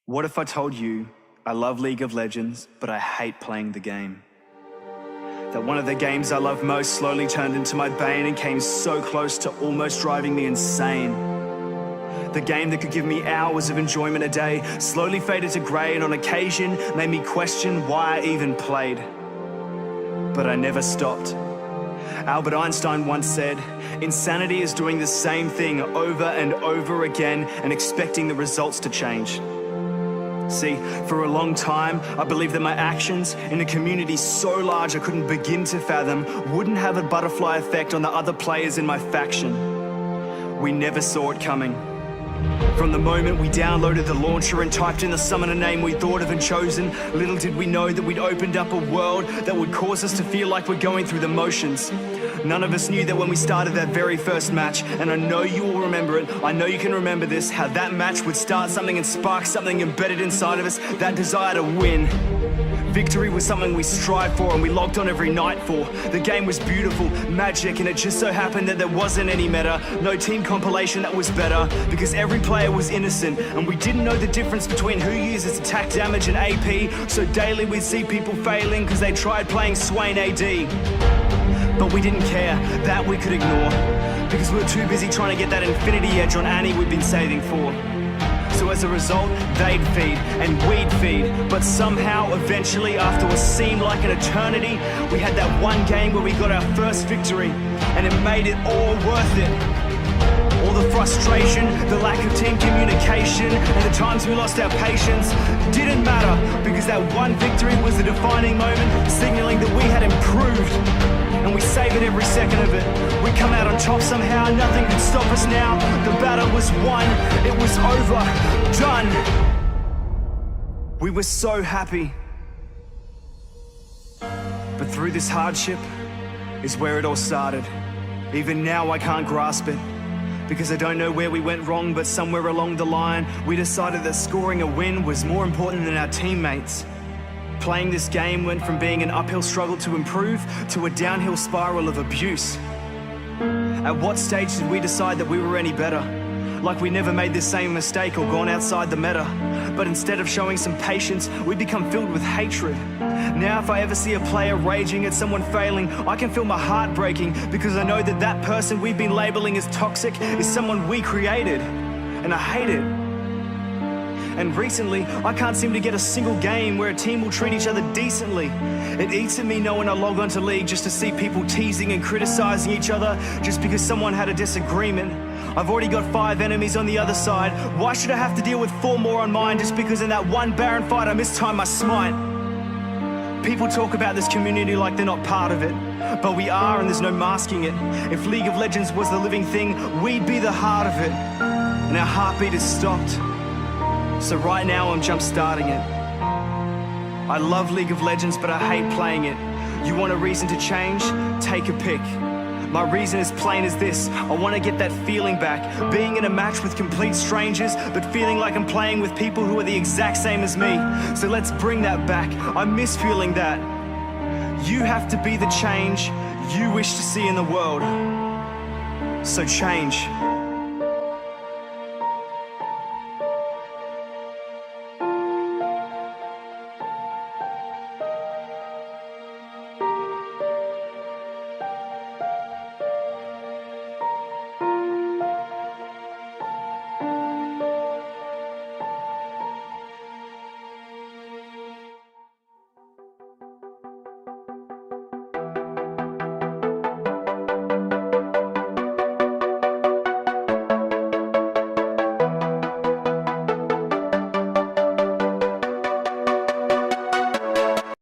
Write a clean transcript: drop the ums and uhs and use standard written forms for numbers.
What if I told you I love League of Legends, but I hate playing the game? That one of the games I love most slowly turned into my bane and came so close to almost driving me insane. The game that could give me hours of enjoyment a day slowly faded to grey and on occasion made me question why I even played. But I never stopped. Albert Einstein once said, "Insanity is doing the same thing over and over again and expecting the results to change." See, for a long time, I believed that my actions in a community so large I couldn't begin to fathom wouldn't have a butterfly effect on the other players in my faction. We never saw it coming. From the moment we downloaded the launcher and typed in the summoner name we thought of and chosen, little did we know that we'd opened up a world that would cause us to feel like we're going through the motions. None of us knew that when we started that very first match, and I know you will remember it, I know you can remember this, how that match would start something and spark something embedded inside of us, that desire to win. Victory was something we strived for and we logged on every night for. The game was beautiful, magic, and it just so happened that there wasn't any meta, no team compilation that was better, because every player was innocent, and we didn't know the difference between who uses attack damage and AP, so daily we'd see people failing because they tried playing Swain AD. But we didn't care, that we could ignore, because we were too busy trying to get that infinity edge on Annie we'd been saving for. So as a result, they'd feed and we'd feed, but somehow, eventually, after what seemed like an eternity, we had that one game where we got our first victory, and it made it all worth it. All the frustration, the lack of team communication, and the times we lost our patience didn't matter, because that one victory was the defining moment, signaling that we had improved. And we savored every second of it. We come out on top somehow, nothing could stop us now. The battle was won, it was over, done. We were so happy. But through this hardship is where it all started. Even now I can't grasp it, because I don't know where we went wrong, but somewhere along the line, we decided that scoring a win was more important than our teammates. Playing this game went from being an uphill struggle to improve to a downhill spiral of abuse. At what stage did we decide that we were any better? Like we never made the same mistake or gone outside the meta. But instead of showing some patience, we become filled with hatred. Now if I ever see a player raging at someone failing, I can feel my heart breaking, because I know that that person we've been labeling as toxic is someone we created. And I hate it. And recently, I can't seem to get a single game where a team will treat each other decently. It eats at me knowing I log onto League just to see people teasing and criticizing each other just because someone had a disagreement. I've already got 5 enemies on the other side. Why should I have to deal with 4 more on mine just because in that one Baron fight I mistimed my smite? People talk about this community like they're not part of it, but we are, and there's no masking it. If League of Legends was the living thing, we'd be the heart of it. And our heartbeat is stopped. So right now I'm jump starting it. I love League of Legends, but I hate playing it. You want a reason to change? Take a pick. My reason is plain as this: I want to get that feeling back, being in a match with complete strangers, but feeling like I'm playing with people who are the exact same as me. So let's bring that back. I miss feeling that. You have to be the change you wish to see in the world. So change.